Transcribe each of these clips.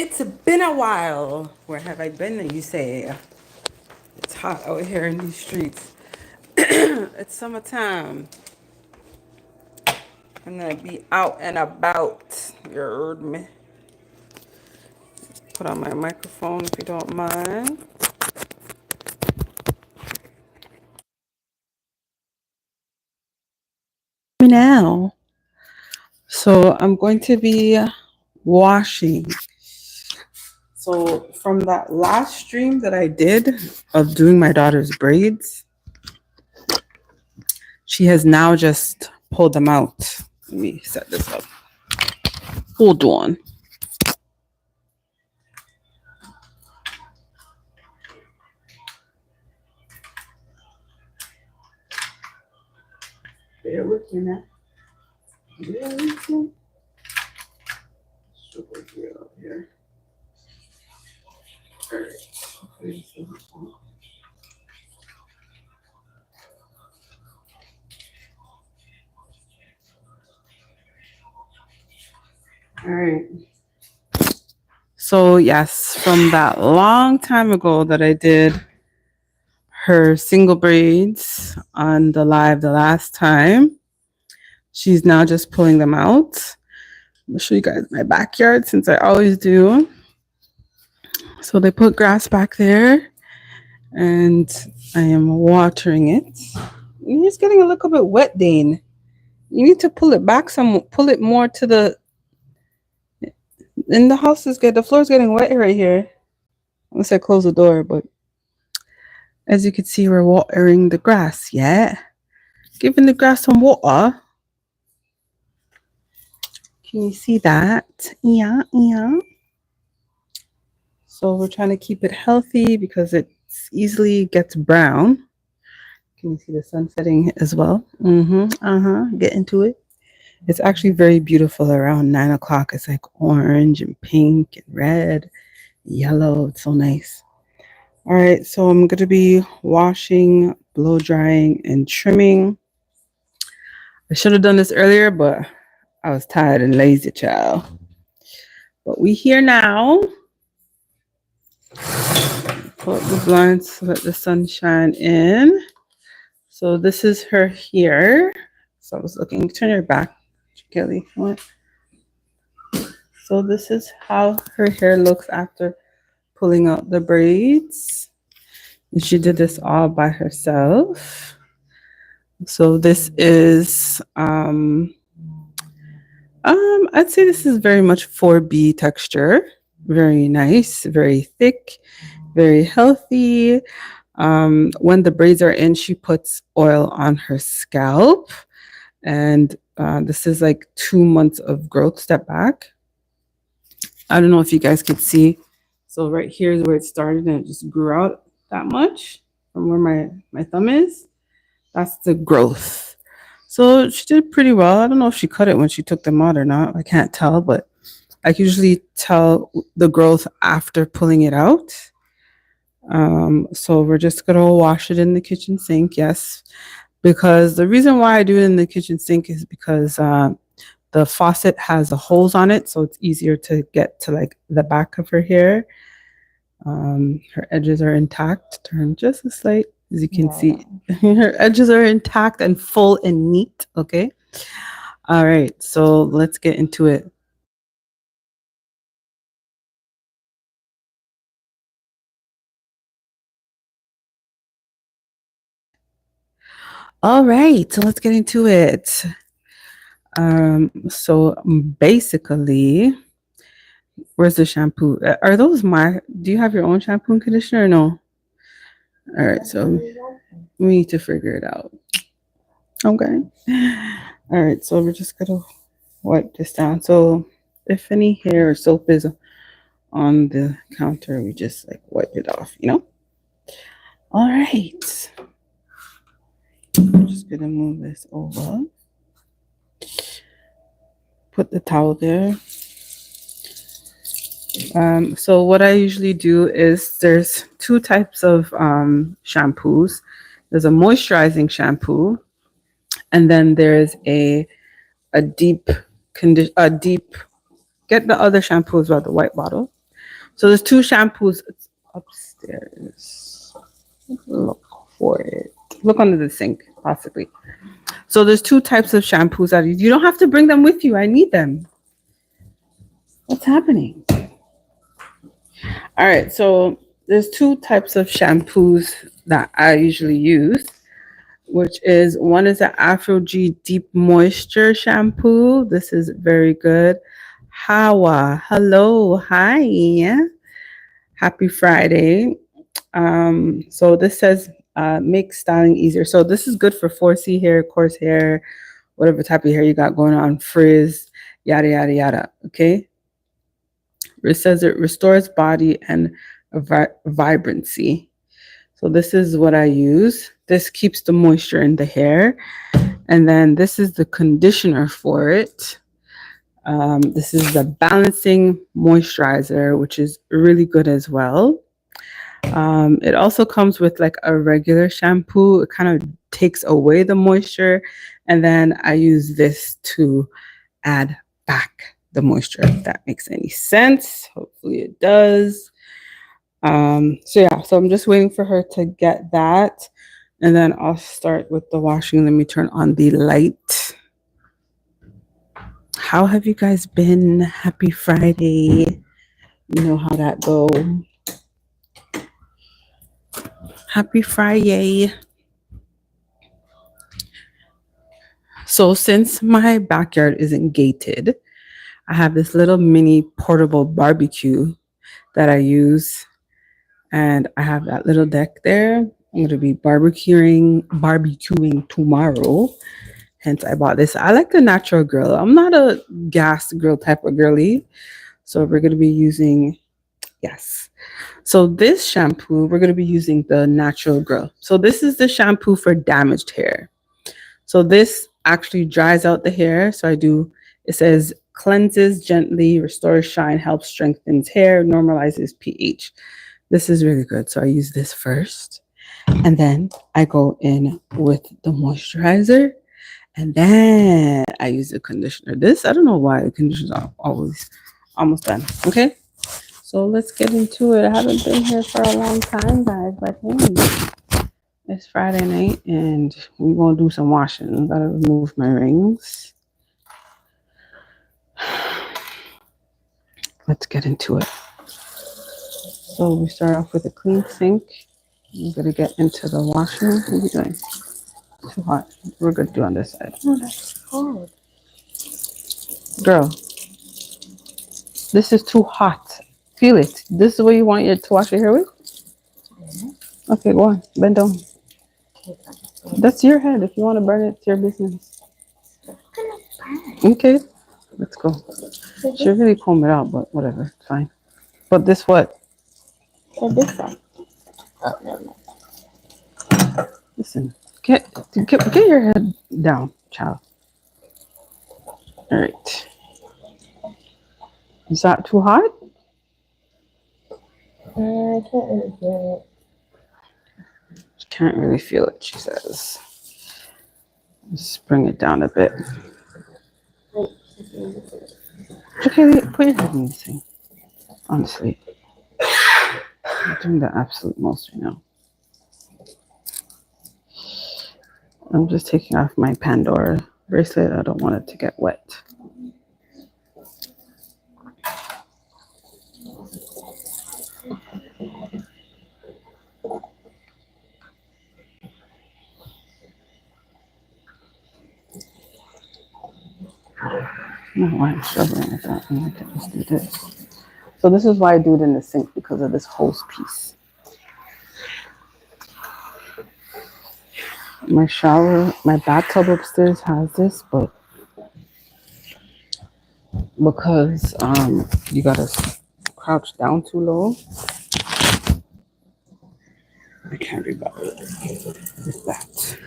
It's been a while. Where have I been, you say? It's hot out here in these streets. It's summertime. I'm gonna be out and about. You heard me. Put on my microphone if you don't mind. Now. So I'm going to be washing. So from that last stream that I did of doing my daughter's braids, she has now just pulled them out. Let me set this up. Hold on. Bear with me now. Bear with me. Super good out here. All right. All right. So yes, from that long time ago that I did her single braids on the live the last time, she's now just pulling them out. I'll show you guys my backyard since I always do. So they put grass back there and I am watering it. It's getting a little bit wet, Dane. You need to pull it back some, pull it more to the, and the house is good. The floor is getting wet right here. Unless I close the door, but as you can see, we're watering the grass, yeah? Giving the grass some water. Can you see that? Yeah, yeah. So we're trying to keep it healthy because it easily gets brown. Can you see the sun setting as well? Get into it. It's actually very beautiful around 9 o'clock. It's like orange and pink and red, yellow. It's so nice. All right, so I'm going to be washing, blow drying, and trimming. I should have done this earlier, but I was tired and lazy, child. But we here now. Pull up the blinds to let the sun shine in. So this is her here. So I was looking, turn your back, Kelly. What? So this is how her hair looks after pulling out the braids. And she did this all by herself. So this is I'd say this is very much 4B texture. Very nice, very thick, very healthy. When the braids are in, she puts oil on her scalp. And this is like 2 months of growth. Step back. I don't know if you guys could see. So right here is where it started and it just grew out that much from where my thumb is. That's the growth. So she did pretty well. I don't know if she cut it when she took them out or not. I can't tell, but I can usually tell the growth after pulling it out. So we're just gonna wash it in the kitchen sink, yes. Because the reason why I do it in the kitchen sink is because the faucet has the holes on it, so it's easier to get to like the back of her hair. Her edges are intact. Turn just a slight, as you can see. Her edges are intact and full and neat. Okay. All right. So let's get into it. All right. So let's get into it. So basically, where's the shampoo? Are those do you have your own shampoo and conditioner or no? All right. So we need to figure it out. Okay. All right. So we're just going to wipe this down. So if any hair or soap is on the counter, we just like wipe it off, you know? All right. I'm just going to move this over. Put the towel there. So what I usually do is there's 2 types of shampoos. There's a moisturizing shampoo, and then there's a deep get the other shampoo as well, the white bottle. So there's two shampoos. It's upstairs. Look for it. Look under the sink, possibly. So there's two types of shampoos that you don't have to bring them with you. I need them. What's happening? All right, so there's two types of shampoos that I usually use, which is one is the Afro G Deep Moisture Shampoo. This is very good. Hawa, hello, hi, happy Friday. So this says make styling easier. So this is good for 4C hair, coarse hair, whatever type of hair you got going on, frizz, yada yada yada. Okay. It says it restores body and vibrancy. So this is what I use. This keeps the moisture in the hair. And then this is the conditioner for it. This is the balancing moisturizer, which is really good as well. It also comes with like a regular shampoo. It kind of takes away the moisture. And then I use this to add back the moisture, if that makes any sense. Hopefully it does. So I'm just waiting for her to get that. And then I'll start with the washing. Let me turn on the light. How have you guys been? Happy Friday. You know how that go. Happy Friday. So since my backyard isn't gated, I have this little mini portable barbecue that I use. And I have that little deck there. I'm going to be barbecuing tomorrow. Hence, I bought this. I like the natural grill. I'm not a gas grill type of girly. So we're going to be using, yes. So this shampoo, we're going to be using the natural grill. So this is the shampoo for damaged hair. So this actually dries out the hair. So it says cleanses gently, restores shine, helps strengthens hair, normalizes pH. This is really good. So I use this first. And then I go in with the moisturizer. And then I use the conditioner. I don't know why the conditioners are always almost done. Okay. So let's get into it. I haven't been here for a long time, guys. But hey, it's Friday night and we're going to do some washing. I gotta remove my rings. Let's get into it. So we start off with a clean sink. We're going to get into the washing. What are you doing? Too hot. We're good to do on this side. Oh, that's cold. Girl, this is too hot. Feel it. This is what you want to wash your hair with? Mm-hmm. Okay, go on. Bend down. That's your head. If you want to burn it, it's your business. Okay, let's go. Should really comb it out, but whatever. It's fine. But this what? So this one. Oh, no. Listen. Get your head down, child. All right. Is that too hot? I can't really feel it. Can't really feel it, she says. Just bring it down a bit. Okay, put your head in this thing. Honestly. I'm doing the absolute most right now. I'm just taking off my Pandora bracelet. I don't want it to get wet. I don't know why I'm struggling with that. I can just do this. So this is why I do it in the sink, because of this hose piece. My bathtub upstairs has this, but because you gotta crouch down too low, I can't be bothered with that.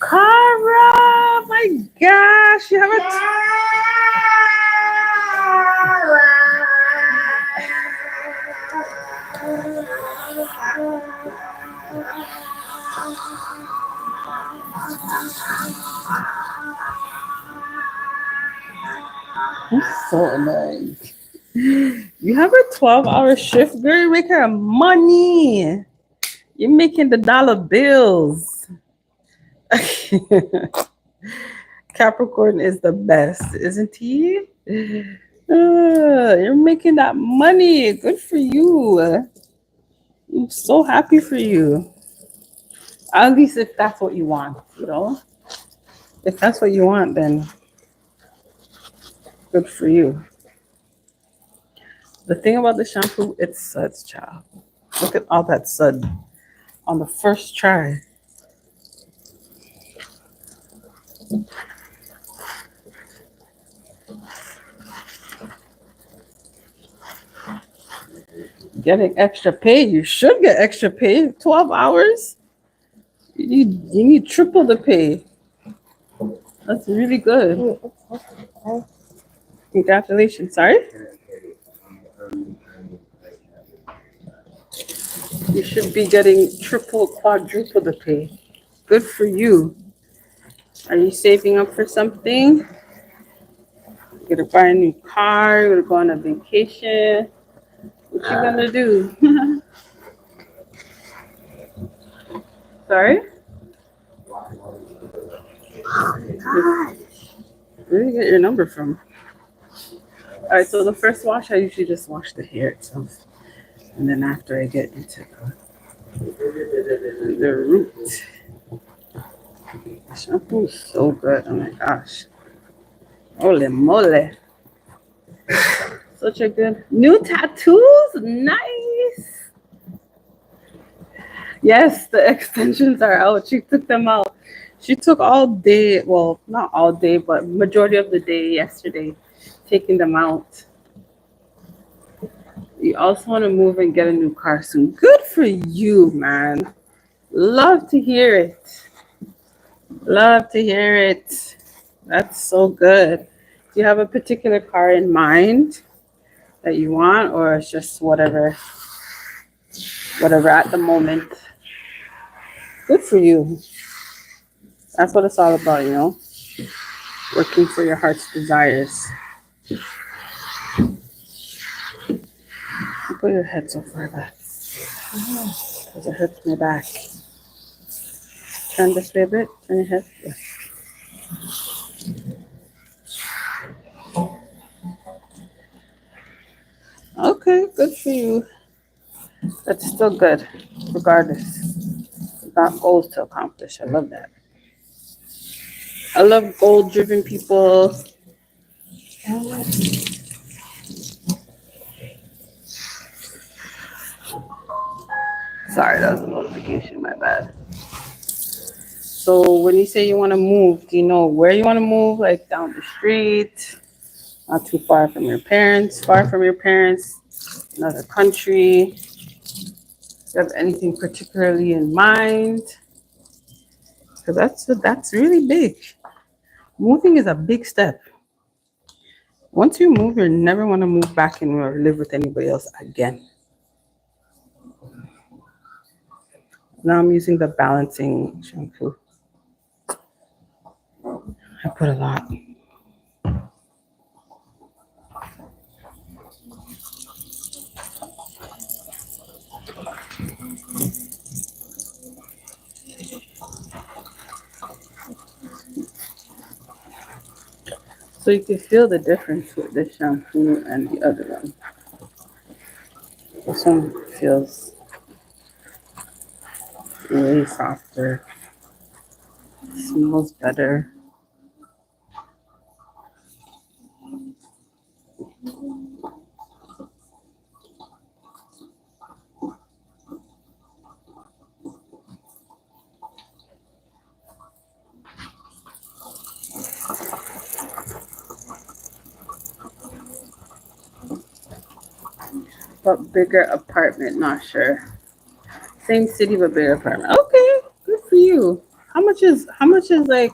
Cara, my gosh, you have I'm so annoying. You have a 12-hour shift, girl. You're making money. You're making the dollar bills. Capricorn is the best, isn't he? You're making that money. Good for you. I'm so happy for you. At least if that's what you want, you know? If that's what you want, then good for you. The thing about the shampoo, it's suds, child. Look at all that sud on the first try. Getting extra pay. You should get extra pay. 12 hours? You need triple the pay. That's really good. Congratulations. Sorry? You should be getting triple, quadruple the pay. Good for you. Are you saving up for something? You're gonna buy a new car, you're gonna go on a vacation. What you gonna do? Sorry? Where did you get your number from? Alright, so the first wash, I usually just wash the hair itself. And then after I get into the root. The shampoo is so good. Oh my gosh. Holy moly. Such a good. New tattoos? Nice. Yes, the extensions are out. She took them out. She took all day, well, not all day, but majority of the day yesterday, taking them out. You also want to move and get a new car soon. Good for you, man. Love to hear it. Love to hear it. That's so good. Do you have a particular car in mind that you want, or it's just whatever at the moment? Good for you. That's what it's all about, you know? Working for your heart's desires. Put your head so far back. Because it hurts my back. Turn this way a bit. Turn your head. Yeah. Okay, good for you. That's still good, regardless. You got goals to accomplish. I love that. I love goal-driven people. Sorry, that was a notification. My bad. So when you say you want to move, do you know where you want to move? Like down the street, not too far from your parents, another country. Do you have anything particularly in mind? Because that's really big. Moving is a big step. Once you move, you never want to move back and or live with anybody else again. Now I'm using the balancing shampoo. I put a lot. So you can feel the difference with this shampoo and the other one. This one feels way softer. Smells better. But bigger apartment, not sure. Same city but bigger apartment. Okay, good for you. How much is like,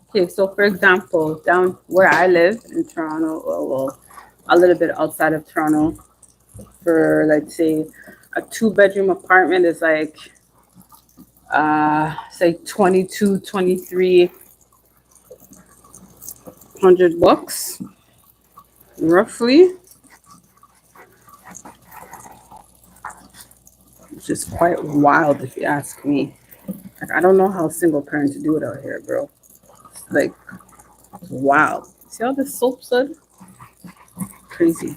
okay, so for example, down where I live in Toronto, well, a little bit outside of Toronto, for let's say A 2-bedroom apartment is like say 2300 bucks roughly, which is quite wild if you ask me. Like, I don't know how single parents do it out here, bro. Like, wow. See all this soap sud? Crazy.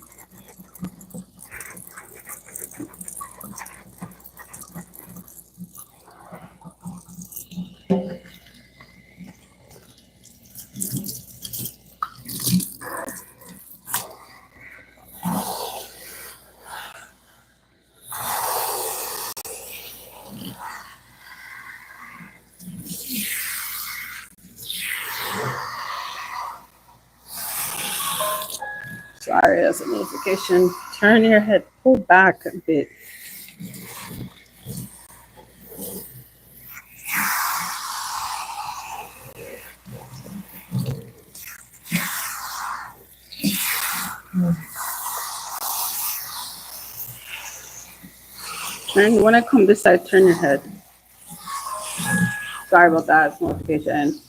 Sorry, that's a notification. Turn your head, pull back a bit. When I come this side, turn your head. Sorry about that. It's notification.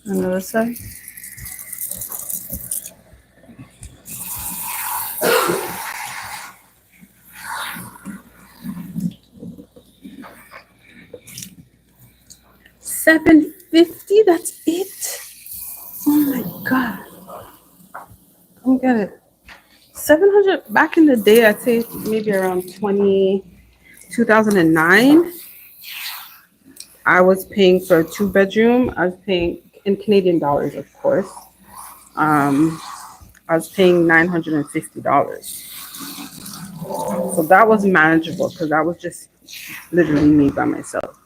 On the other side. $750. That's it. Oh my god. Come get it. 700 back in the day. I'd say maybe around 2009. I was paying for a 2-bedroom. I was paying in Canadian dollars, of course. I was paying $960. So that was manageable because I was just literally me by myself,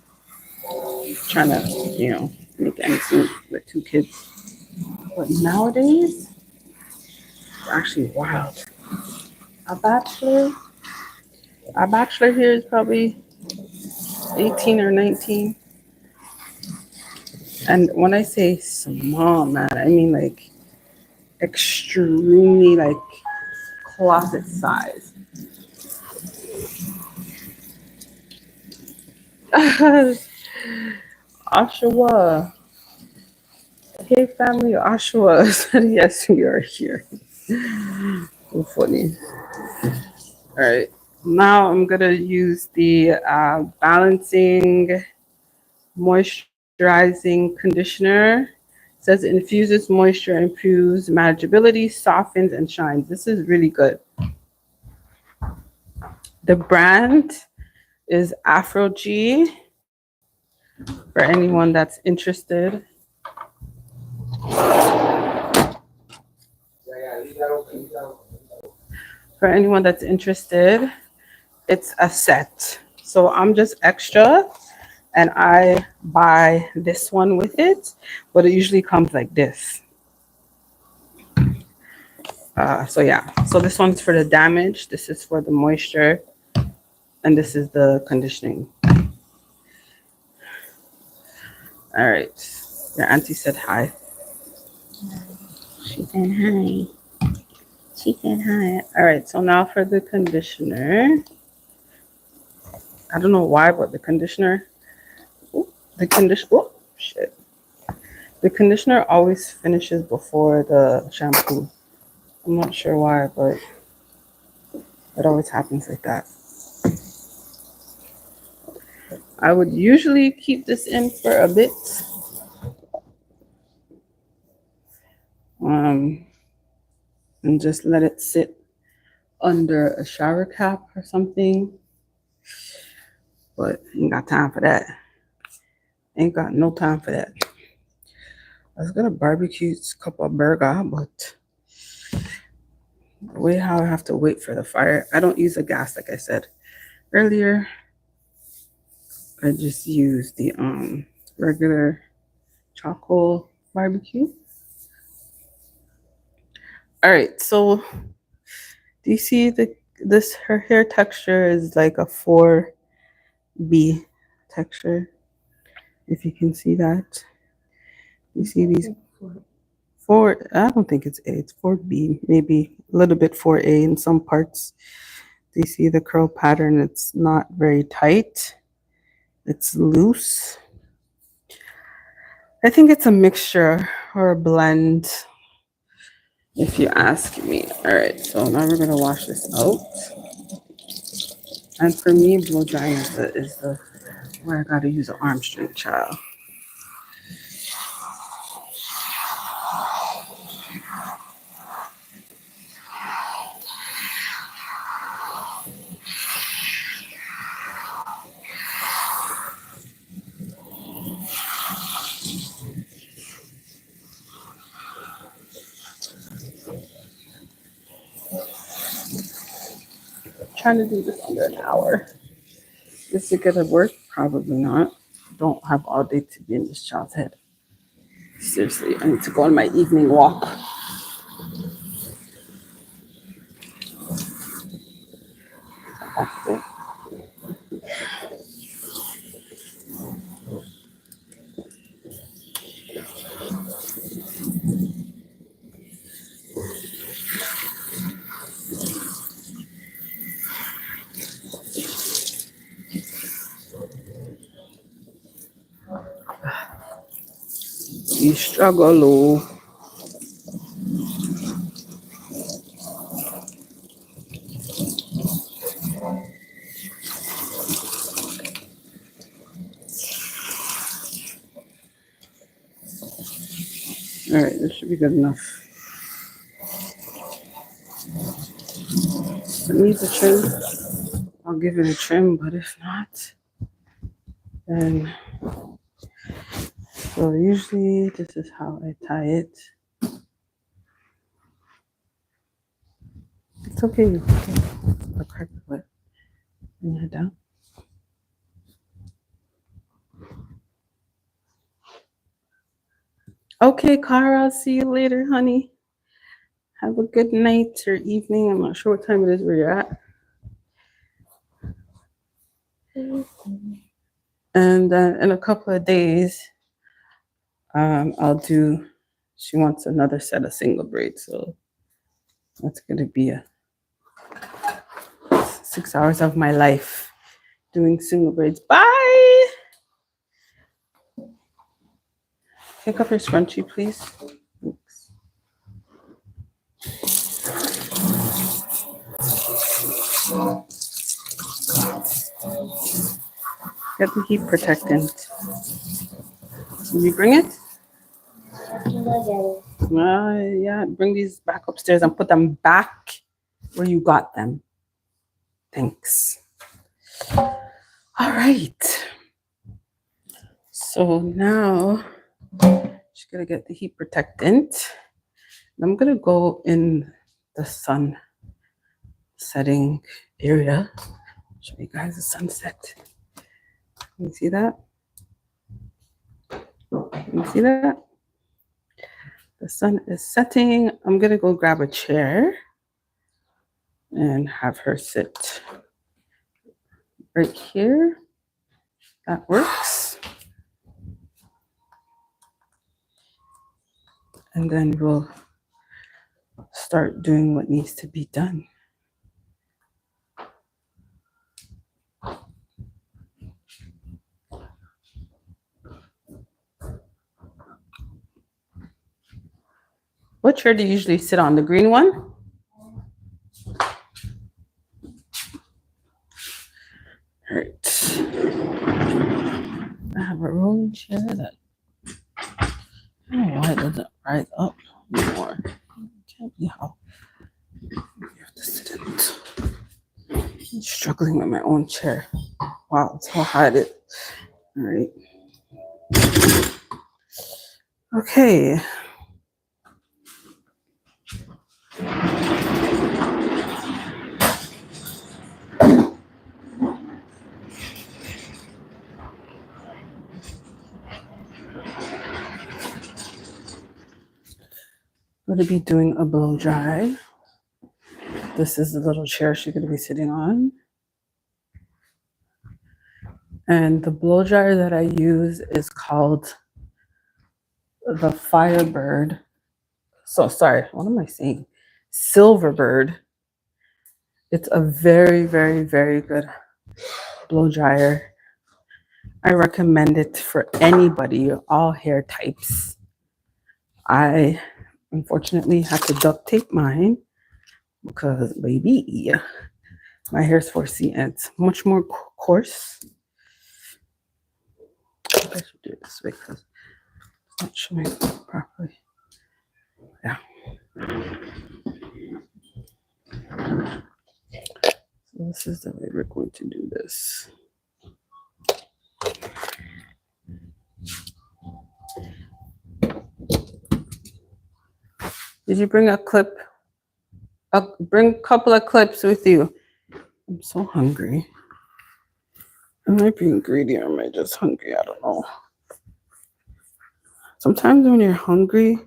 trying to, make ends meet with 2 kids. But nowadays, it's actually wild. A bachelor, a bachelor here is probably 18 or 19. And when I say small, man, I mean like extremely like closet size. Oshawa. Hey, family, Oshawa said yes, we are here. So funny. All right. Now I'm going to use the Balancing Moisturizing Conditioner. It says it infuses moisture, improves manageability, softens, and shines. This is really good. The brand is Afro G for anyone that's interested. For anyone that's interested, it's a set. So I'm just extra and I buy this one with it, but it usually comes like this. So yeah, so this one's for the damage, this is for the moisture, and this is the conditioning. All right, your auntie said hi. She said hi. She said hi. All right, so now for the conditioner. I don't know why, but the conditioner, oh shit. The conditioner always finishes before the shampoo. I'm not sure why, but it always happens like that. I would usually keep this in for a bit. And just let it sit under a shower cap or something. But ain't got time for that. Ain't got no time for that. I was gonna barbecue a couple of burger, but the way how I have to wait for the fire. I don't use the gas like I said earlier. I just use the regular charcoal barbecue. All right, so do you see the this, her hair texture is like a 4B texture. If you can see that. You see these four, I don't think it's A, it's 4B, maybe a little bit 4A in some parts. Do you see the curl pattern? It's not very tight. It's loose. I think it's a mixture or a blend, if you ask me. All right, so now we're gonna wash this out. And for me, blow drying is the where I gotta use an arm strength, child. Trying to do this under an hour. Is it gonna work? Probably not. Don't have all day to be in this child's head. Seriously, I need to go on my evening walk. Okay. You struggle, oh. All right, this should be good enough. If it needs a trim, I'll give it a trim, but if not, then, so usually this is how I tie it. It's okay. I'll crack the whip. Bring that down. Okay, Cara, I'll see you later, honey. Have a good night or evening. I'm not sure what time it is where you're at. And in a couple of days, I'll do, she wants another set of single braids. So that's going to be a 6 hours of my life doing single braids. Bye. Pick up your scrunchie, please. Thanks. Get the heat protectant. Did you bring it? Yeah, bring these back upstairs and put them back where you got them. Thanks. All right. So now she's gonna get the heat protectant. I'm gonna go in the sun setting area. Show you guys the sunset. Can you see that? Can you see that? The sun is setting. I'm gonna go grab a chair and have her sit right here. That works. And then we'll start doing what needs to be done. What chair do you usually sit on? The green one? All right. I have a rolling chair that I don't know why it doesn't rise up anymore. Can't be how you have to sit in it. I'm struggling with my own chair. Wow, it's how hard it is. All right. Okay. I'm going to be doing a blow dry. This is the little chair she's going to be sitting on. And the blow dryer that I use is called the Firebird. So sorry, what am I saying? Silverbird. It's a very, very, very good blow dryer. I recommend it for anybody, all hair types. I unfortunately have to duct tape mine because, baby, my hair is 4C and it's much more coarse. I should do it this way because it's not showing properly. Yeah. So this is the way we're going to do this. Did you bring a clip? Bring a couple of clips with you. I'm so hungry. Am I being greedy or am I just hungry? I don't know. Sometimes when you're hungry,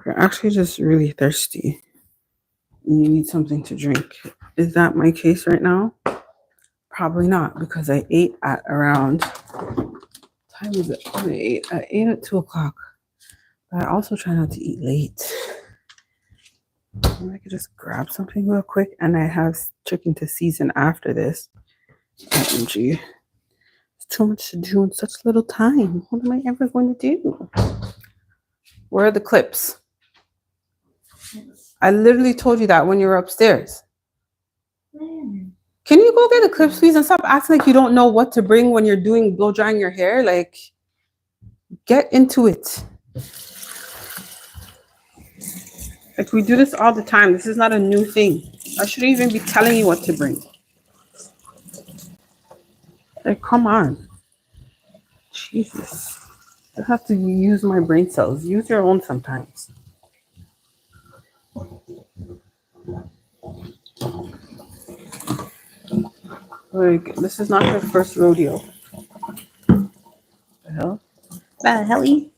you're actually just really thirsty. And you need something to drink. Is that my case right now? Probably not, because I ate at around, what time is it? I ate at 2 o'clock. But I also try not to eat late. I could just grab something real quick, and I have chicken to season after this. OMG. It's too much to do in such little time. What am I ever going to do? Where are the clips? I literally told you that when you were upstairs. Can you go get the clips, please, and stop acting like you don't know what to bring when you're doing blow drying your hair? Like, get into it. Like, we do this all the time. This is not a new thing. I shouldn't even be telling you what to bring. Like, come on. Jesus. I have to use my brain cells. Use your own sometimes. Like, this is not her first rodeo. The hell? The helly?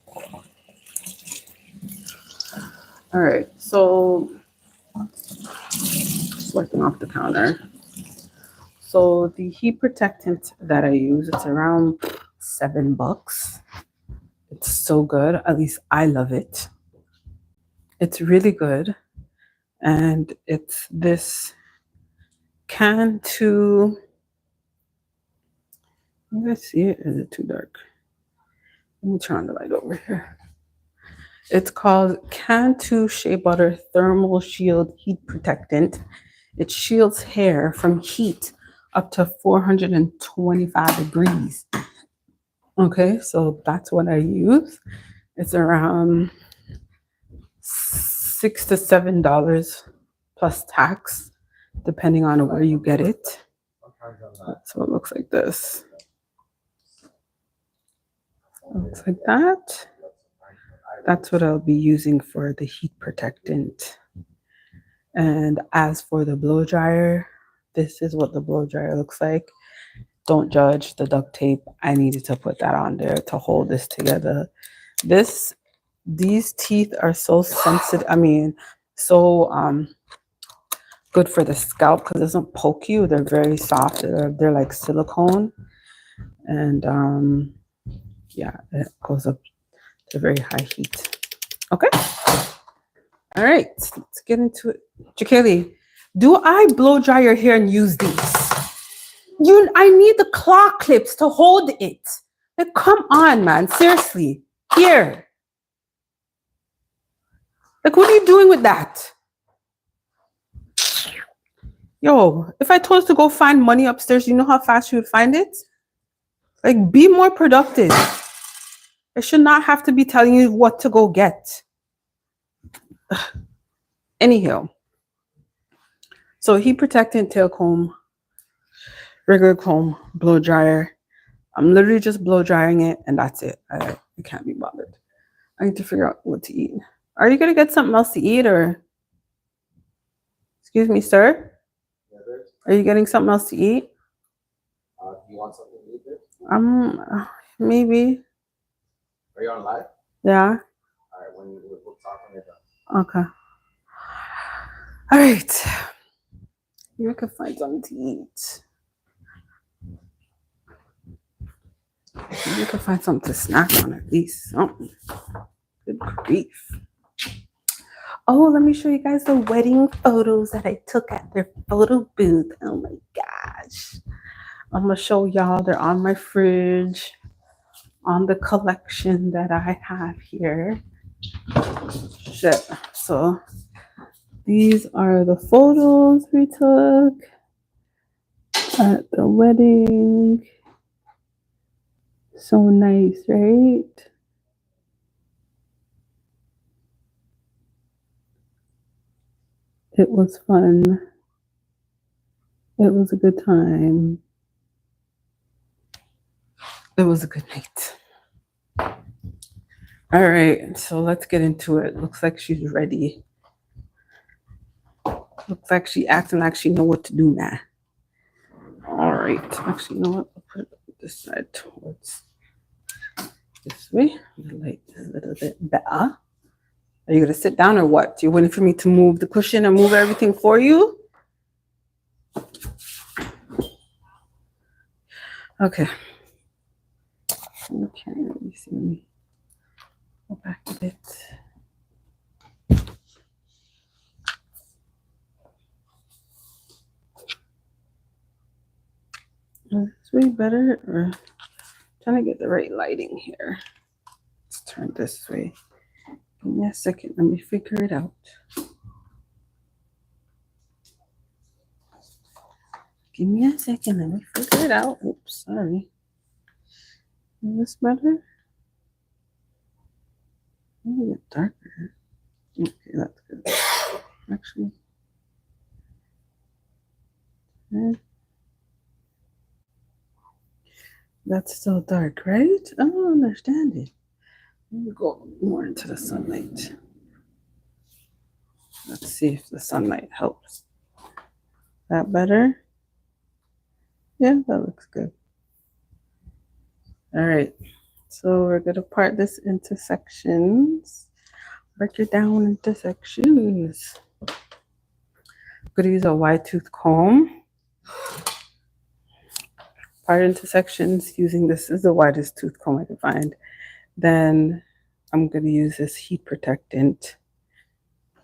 All right, so just wiping off the counter. So the heat protectant that I use, it's around $7. It's so good. At least I love it. It's really good. And it's this Cantu. You guys see it? Is it too dark? Let me turn on the light over here. It's called Cantu Shea Butter Thermal Shield Heat Protectant. It shields hair from heat up to 425 degrees. Okay, so that's what I use. It's around $6 to $7 plus tax, depending on where you get it. So it looks like this. Looks like that. That's what I'll be using for the heat protectant. And as for the blow dryer, this is what the blow dryer looks like. Don't judge the duct tape. I needed to put that on there to hold this together. These teeth are so sensitive. I mean, so good for the scalp because it doesn't poke you. They're very soft. They're like silicone. And yeah, it goes up to very high heat. Okay. All right, let's get into it. Jakeli, do I blow dry your hair and use these? I need the claw clips to hold it. Like, come on, man. Seriously. Here. Like, what are you doing with that? Yo, if I told us to go find money upstairs, you know how fast you would find it? Like, be more productive. I should not have to be telling you what to go get. Anyhow. So heat protectant, tail comb, regular comb, blow dryer. I'm literally just blow drying it and that's it. I can't be bothered. I need to figure out what to eat. Are you gonna get something else to eat or? Excuse me, sir? Are you getting something else to eat? Do you want something to eat? Maybe. Are you on live? Yeah. All right, we'll talk when you're done. Okay. All right. Maybe I could find something to eat. Maybe I could find something to snack on at least. Something. Good grief. Oh, let me show you guys the wedding photos that I took at their photo booth. Oh my gosh. I'm going to show y'all. They're on my fridge, on the collection that I have here. Shit. So these are the photos we took at the wedding. So nice, right? It was fun. It was a good time. It was a good night. All right, so let's get into it. Looks like she's ready. Looks like she acting like she know what to do now. All right, actually, you know what? I'll put it this side towards this way. The light is a little bit better. Are you gonna sit down or what? You're waiting for me to move the cushion and move everything for you? Okay. Okay, let me see. Let me go back a bit. Is this way better? Or trying to get the right lighting here. Let's turn this way. Give me a second. Let me figure it out. Give me a second. Let me figure it out. Oops, sorry. Is this better? A little bit darker. Okay, that's good. Actually. Okay. That's still dark, right? I don't understand it. Let me go more into the sunlight. Let's see if the sunlight helps. That better? Yeah, that looks good. All right. So we're going to part this into sections. Break it down into sections. I'm going to use a wide tooth comb. Part into sections using this is the widest tooth comb I can find. Then I'm going to use this heat protectant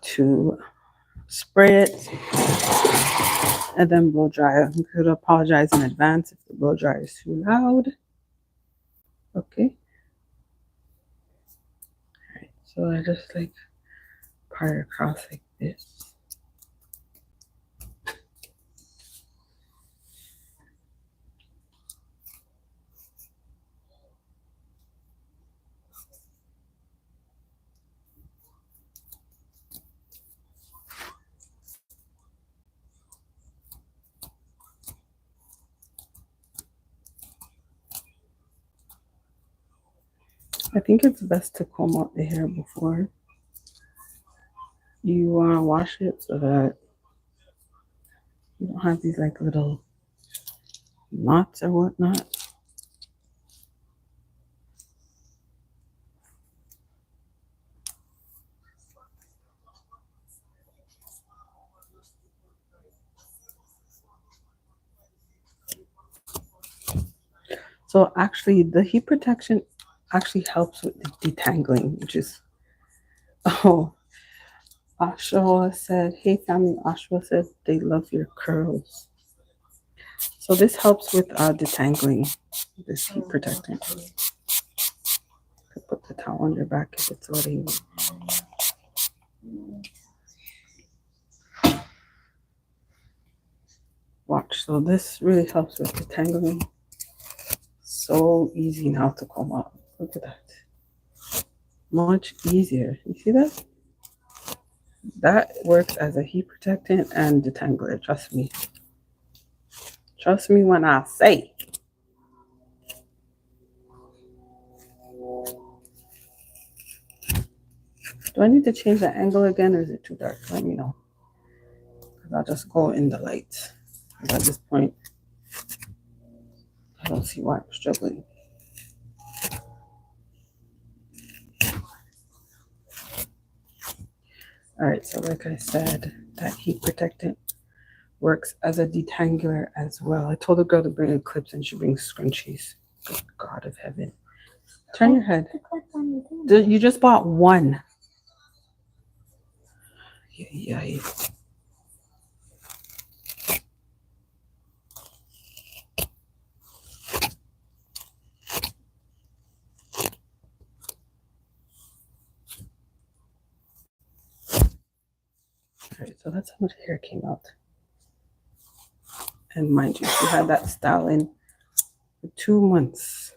to spray it and then blow dry. I'm going to apologize in advance if the blow dry is too loud. Okay. All right. So I just like part across like this. I think it's best to comb out the hair before you want to wash it so that you don't have these like little knots or whatnot. So actually the heat protection actually helps with the detangling, which is, oh, Ashwa said, hey family, Ashwa said they love your curls. So this helps with detangling, this heat protectant. Put the towel on your back if it's letting you. Watch, so this really helps with detangling. So easy now to comb out. Look at that. Much easier. You see that? That works as a heat protectant and detangler. Trust me. Trust me when I say. Do I need to change the angle again or is it too dark? Let me know. Because I'll just go in the light. Because at this point, I don't see why I'm struggling. All right, so like I said, that heat protectant works as a detangler as well. I told the girl to bring the clips and she brings scrunchies. Good God of heaven. Turn your head. You just bought one. Yeah. Alright, so that's how much hair came out. And mind you, she had that style in for 2 months.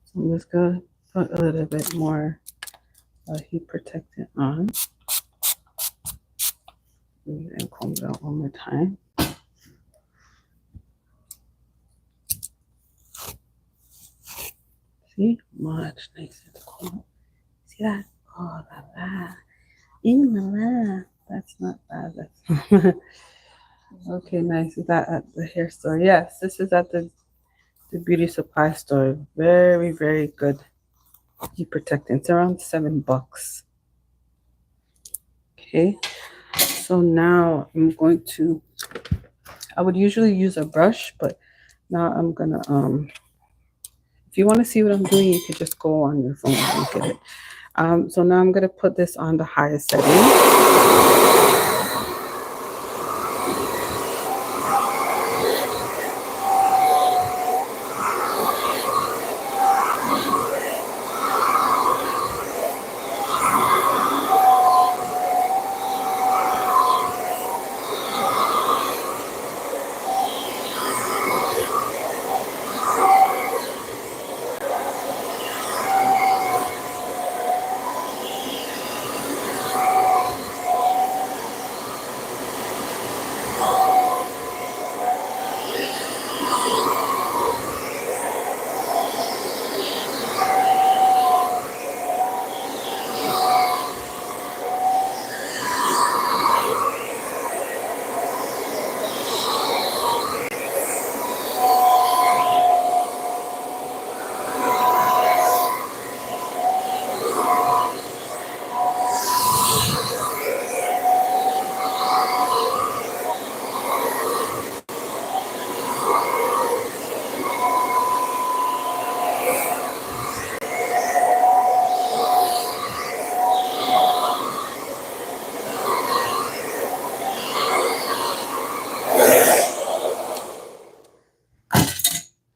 So I'm just gonna put a little bit more heat protectant on. And comb it out one more time. See? Much nicer to comb out. See that? Oh, la la. That's not bad. That's okay, nice. Is that at the hair store? Yes, this is at the beauty supply store. Very, very good heat protectant. It's around $7. Okay, so now I'm going to, I would usually use a brush, but now I'm gonna if you want to see what I'm doing, you could just go on your phone and look at it. So now I'm gonna put this on the highest setting.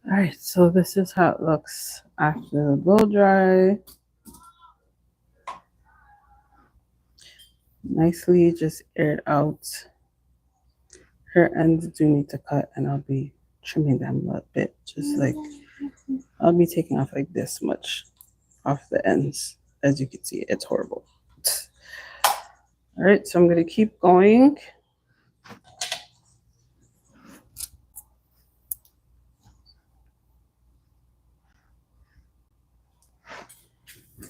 All right, so this is how it looks after the blow dry. Nicely just aired out. Her ends do need to cut, and I'll be trimming them a bit, just like I'll be taking off like this much off the ends. As you can see, it's horrible. All right, so I'm gonna keep going.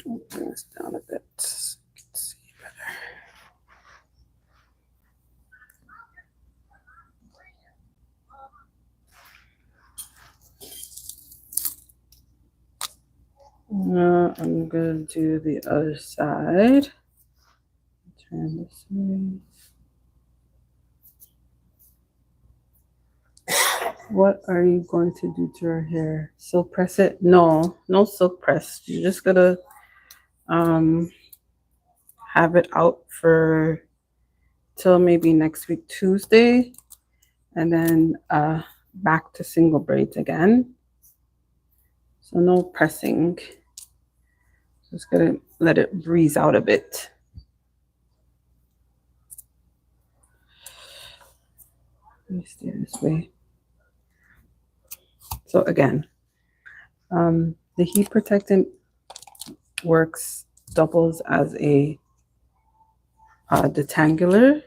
I'll bring this down a bit so you can see better. I'm gonna do the other side. Turn this way. What are you going to do to her hair? Silk press it? No silk press. You're just gonna have it out for till maybe next week Tuesday, and then back to single braids again. So no pressing. Just gonna let it breeze out a bit. Let me stay this way. So again, the heat protectant works, doubles as a detangler.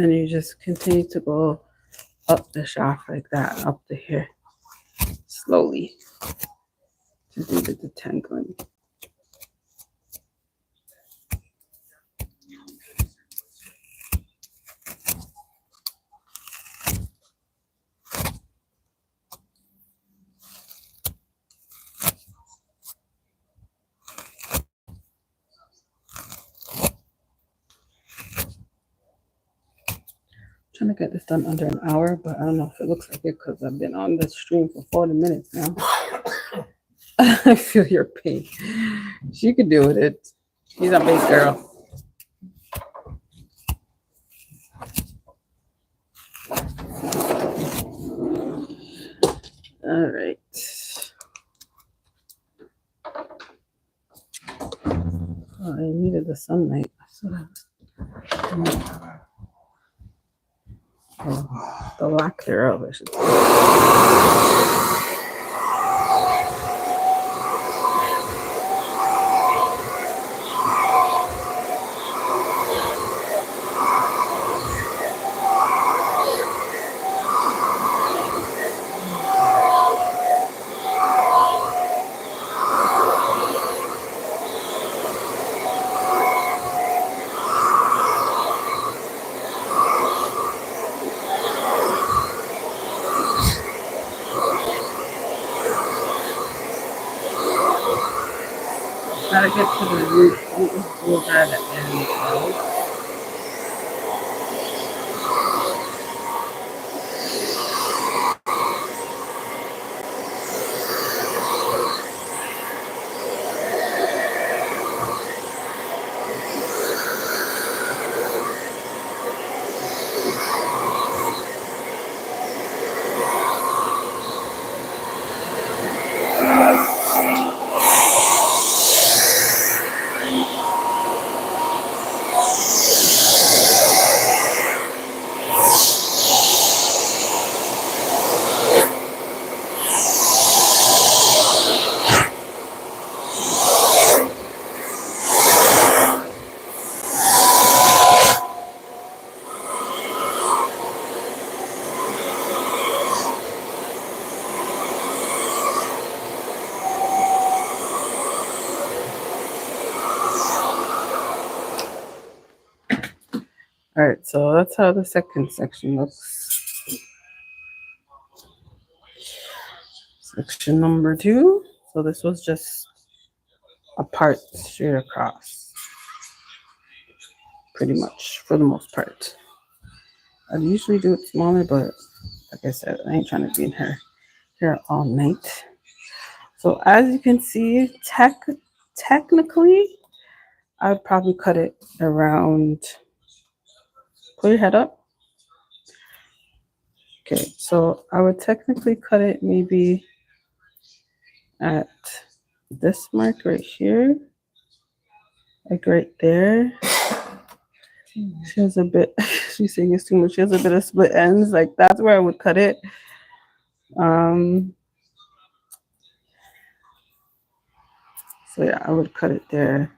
then you just continue to go up the shaft like that, up to here, slowly to do the detangling. Trying to get this done under an hour, but I don't know if it looks like it because I've been on this stream for 40 minutes now. I feel your pain. She could do it. She's a big girl. All right. Oh, I needed the sunlight. Oh, the lack thereof, I should say. Gotta get to the root. We'll try to end it out. All right, so that's how the second section looks. Section number 2. So this was just a part straight across, pretty much for the most part. I usually do it smaller, but like I said, I ain't trying to be in here all night. So as you can see, technically, I would probably cut it around. Pull your head up. Okay, so I would technically cut it maybe at this mark right here, like right there. She has a bit, she's saying it's too much. She has a bit of split ends, like that's where I would cut it. So yeah, I would cut it there.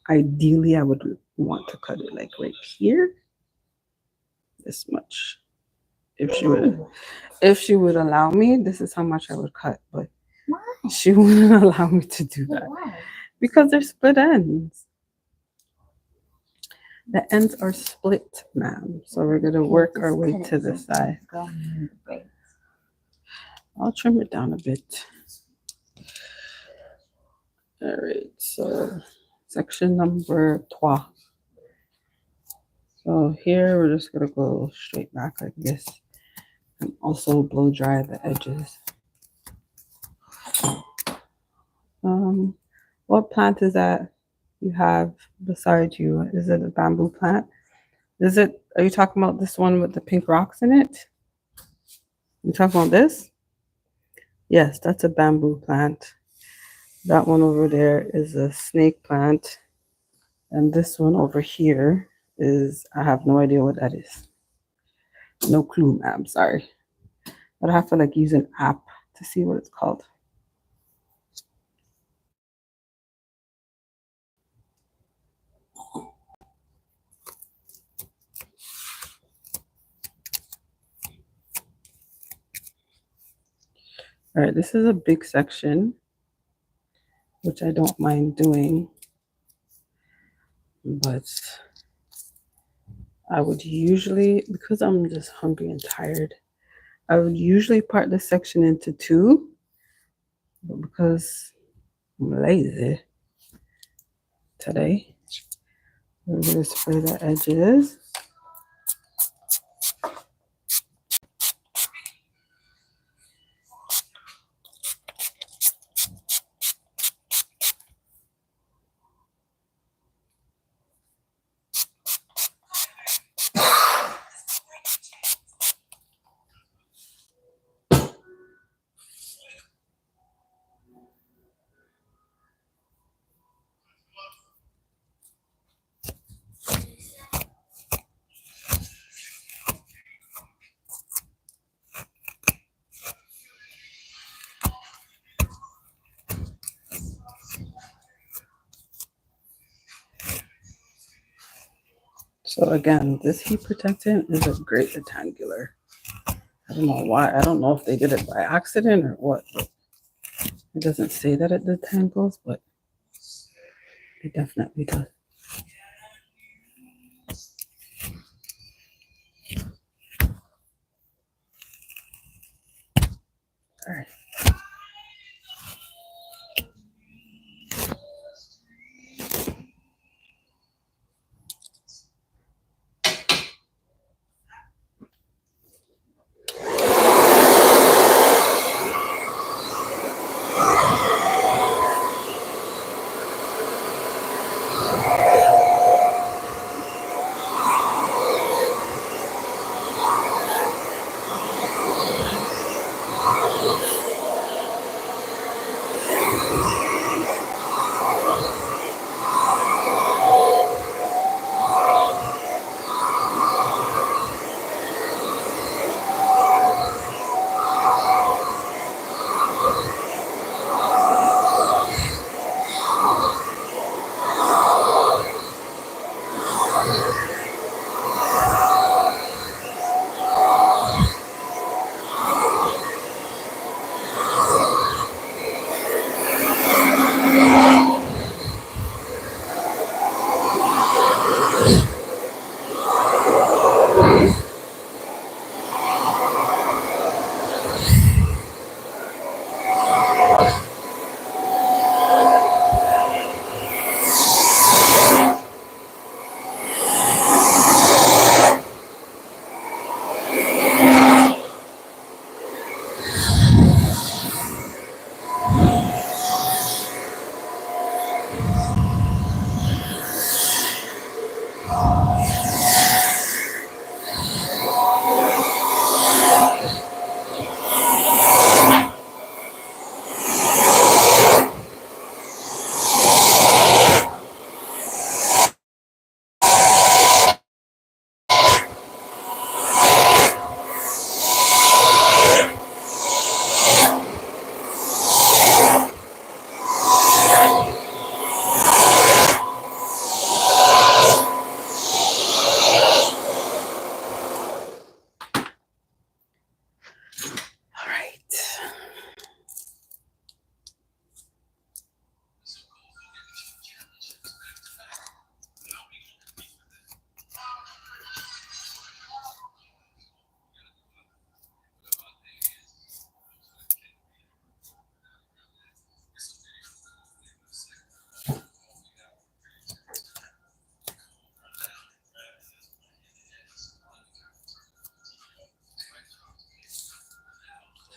Ideally, I would want to cut it like right here, this much. If she would allow me, this is how much I would cut, but she wouldn't allow me to do that. Why? Because they're split ends. The ends are split, ma'am. So we're gonna work our way to the side. I'll trim it down a bit. All right, so section number 3. So here we're just gonna go straight back like this, and also blow dry the edges. What plant is that you have beside you? Is it a bamboo plant? Are you talking about this one with the pink rocks in it? You talking about this? Yes, that's a bamboo plant. That one over there is a snake plant. And this one over here is, I have no idea what that is. No clue, ma'am, sorry. But I have to like use an app to see what it's called. All right, this is a big section, which I don't mind doing, but I would usually, because I'm just hungry and tired, I would usually part this section into two, but because I'm lazy today, I'm going to spray the edges. So again, this heat protectant is a great rectangular. I don't know why. I don't know if they did it by accident or what. But it doesn't say that it detangles, but it definitely does. All right. All right.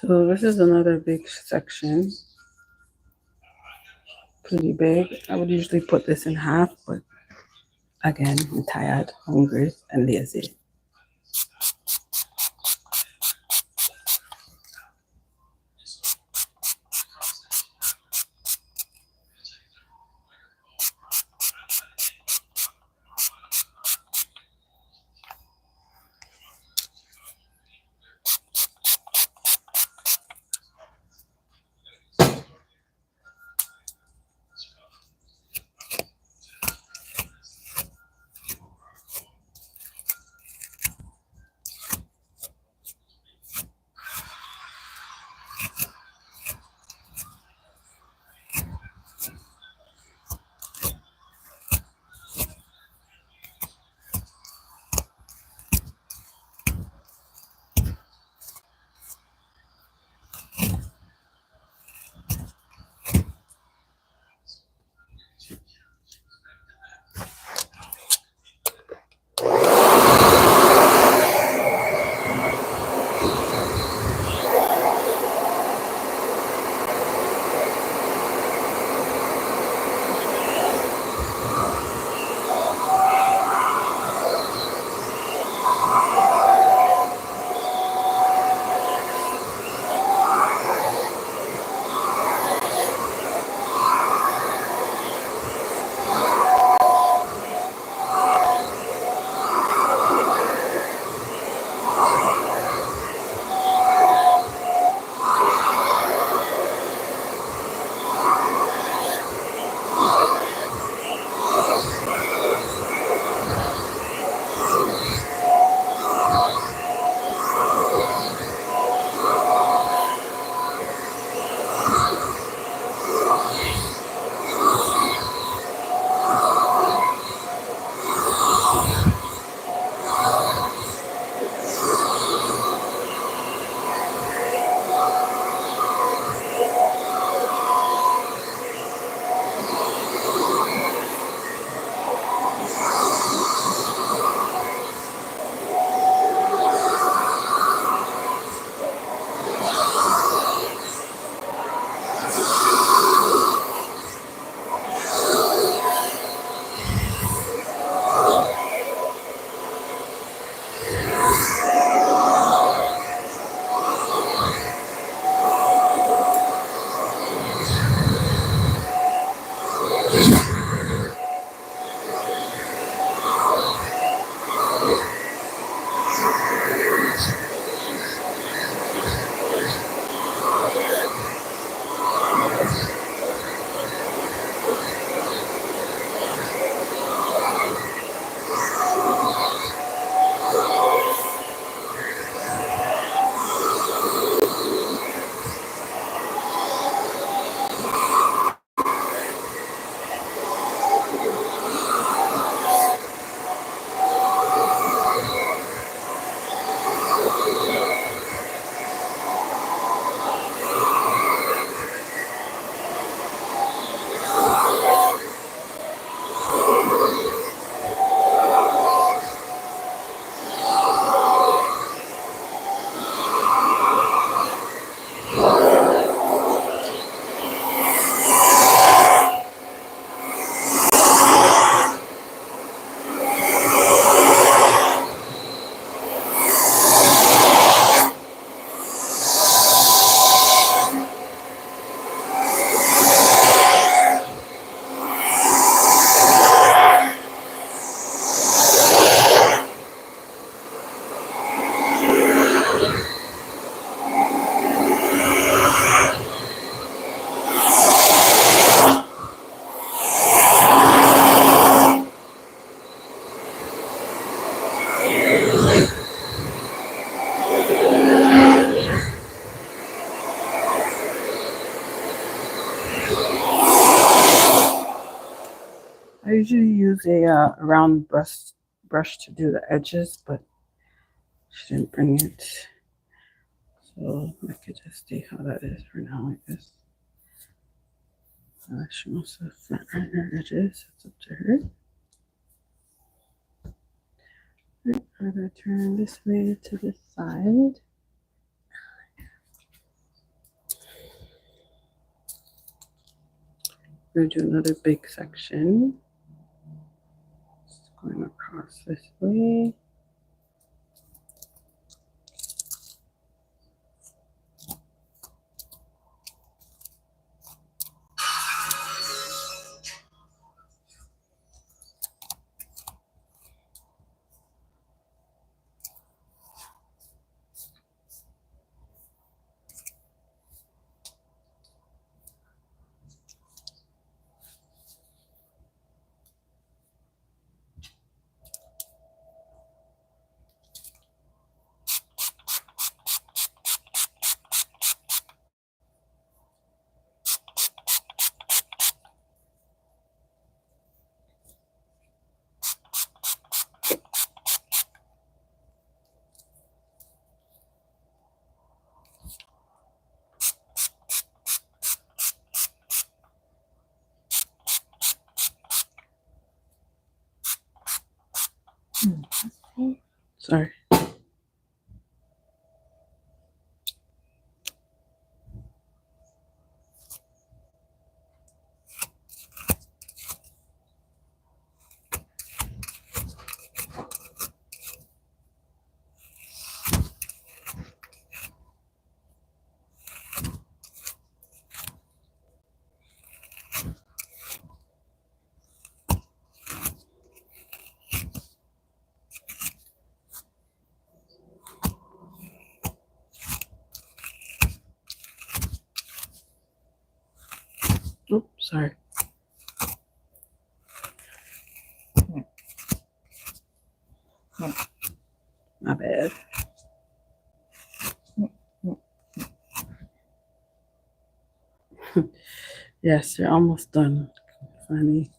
So this is another big section. Pretty big. I would usually put this in half, but again, I'm tired, hungry, and lazy. I usually use a round brush to do the edges, but she didn't bring it. So I could just see how that is for now, I guess. She wants to flatten her edges. It's up to her. I'm going to turn this way to this side. We're going to do another big section. Just going across this way. Sorry. Oops, sorry. My bad. Yes, you're almost done. Finally,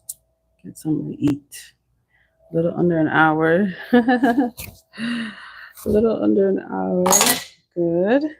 get something to eat. A little under an hour. A little under an hour. Good.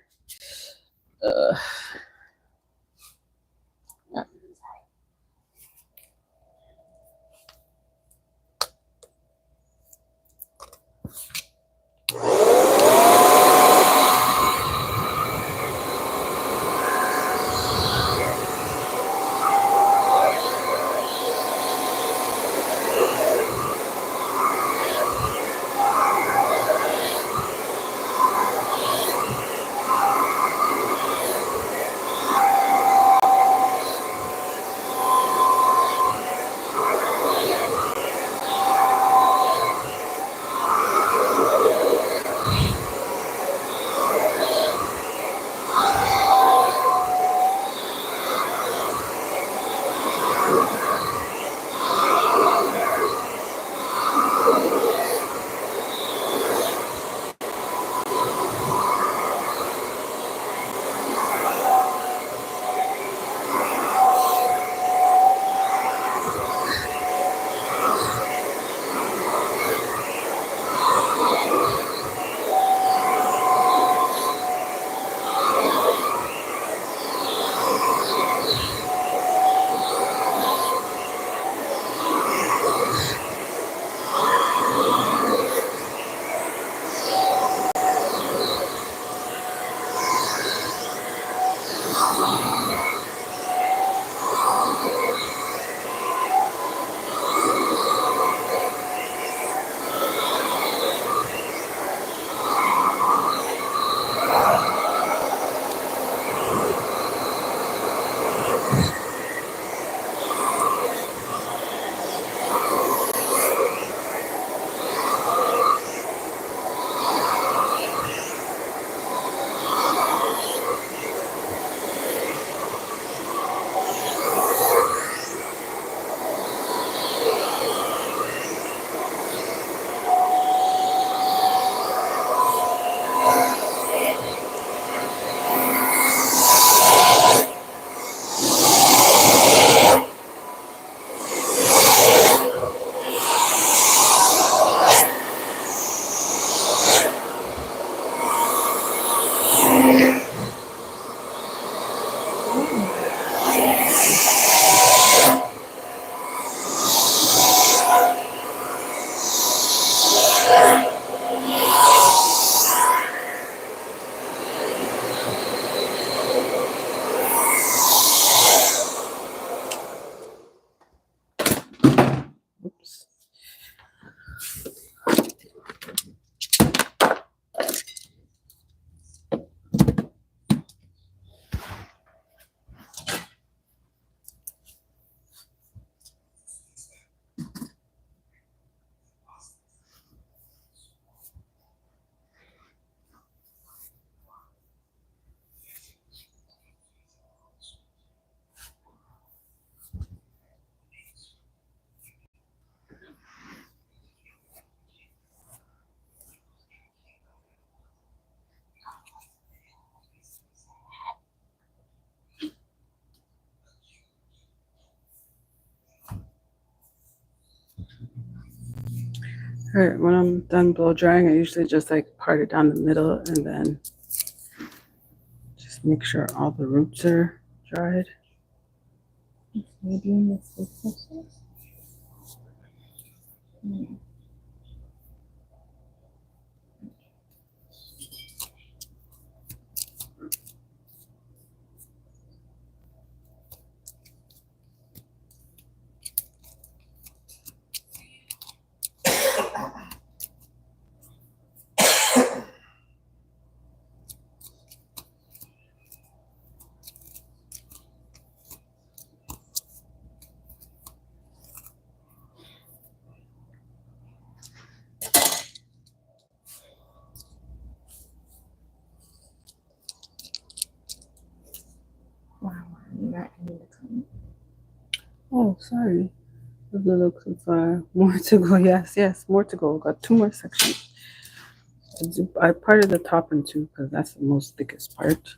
Right, when I'm done blow drying, I usually just like part it down the middle and then just make sure all the roots are dried. Maybe in this section. Wow, you're not in the comment. Oh, sorry. The looks of more to go. Yes, more to go. Got 2 more sections. I parted the top in 2 because that's the most thickest part.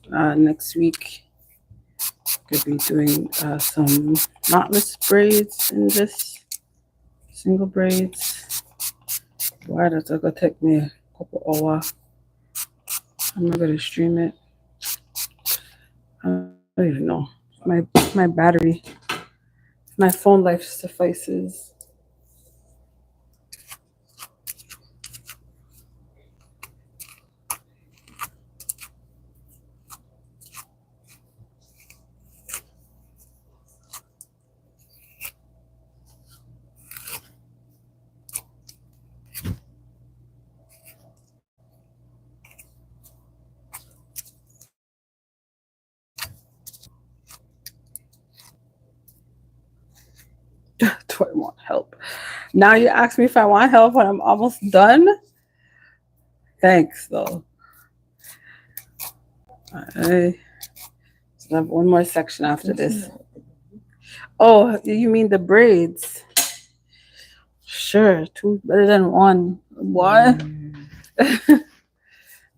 Next week, could be doing some knotless braids in this single braids. Why that's gonna take me a couple hours. I'm not gonna stream it. I don't even know. My battery, my phone life suffices. Do I want help? Now you ask me if I want help when I'm almost done? Thanks, though. I have 1 more section after this. Oh, you mean the braids? Sure, 2 better than 1. What?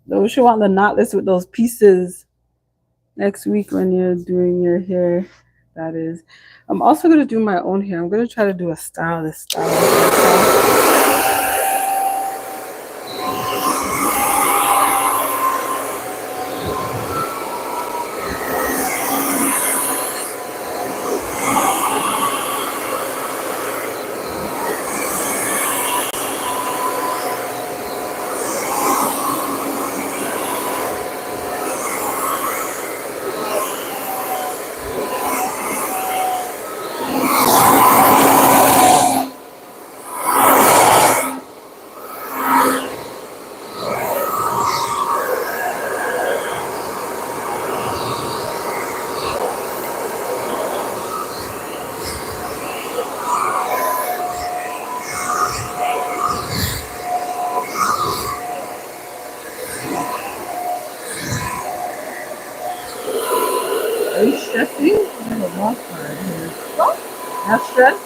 Don't you want the knotless with those pieces next week when you're doing your hair? That is. I'm also going to do my own hair. I'm going to try to do a stylist style. Are you stressing? I have a long card here. What? Not stressed?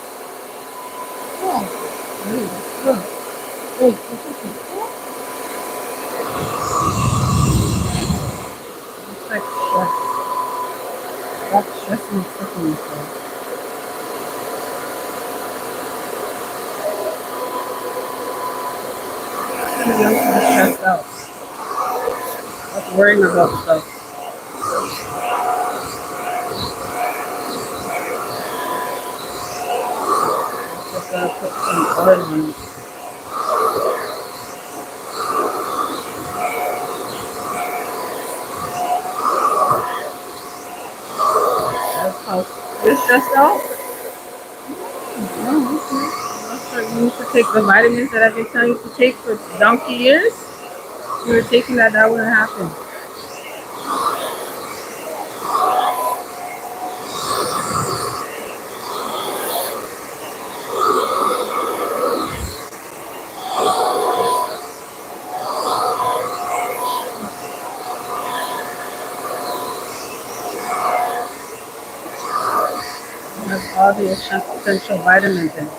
Oh, really? Good. Wait, what's this? It's like stress. Stop stressing and sucking yourself. Too young to be stressed out. Stop worrying about stuff. Just gotta put some oil on it. That's how you're stressed out? Oh, okay. I'm sure you need to take the vitamins that I've been telling you to take for donkey years. If you were taking that, that wouldn't happen. It has all the essential vitamins in it.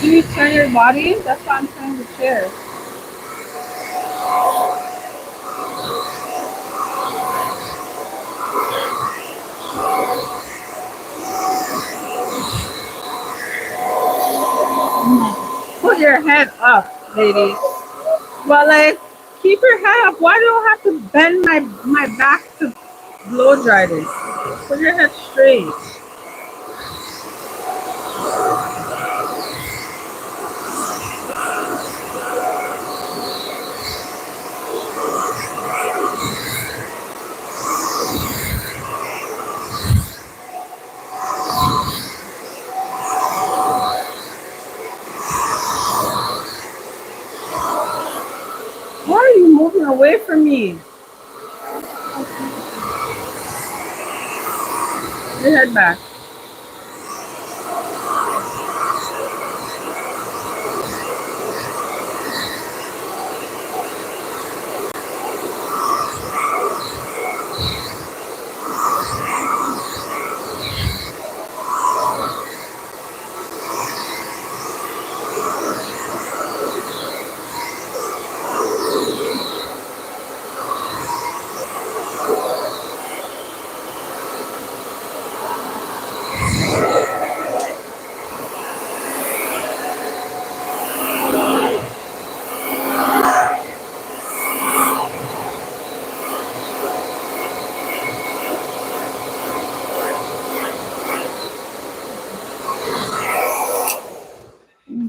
Do you turn your body? That's why I'm turning the chair. Put your head up, lady. Well, like, keep your head up. Why do I have to bend my back to blow dry this? Put your head straight. Why are you moving away from me? Your head back.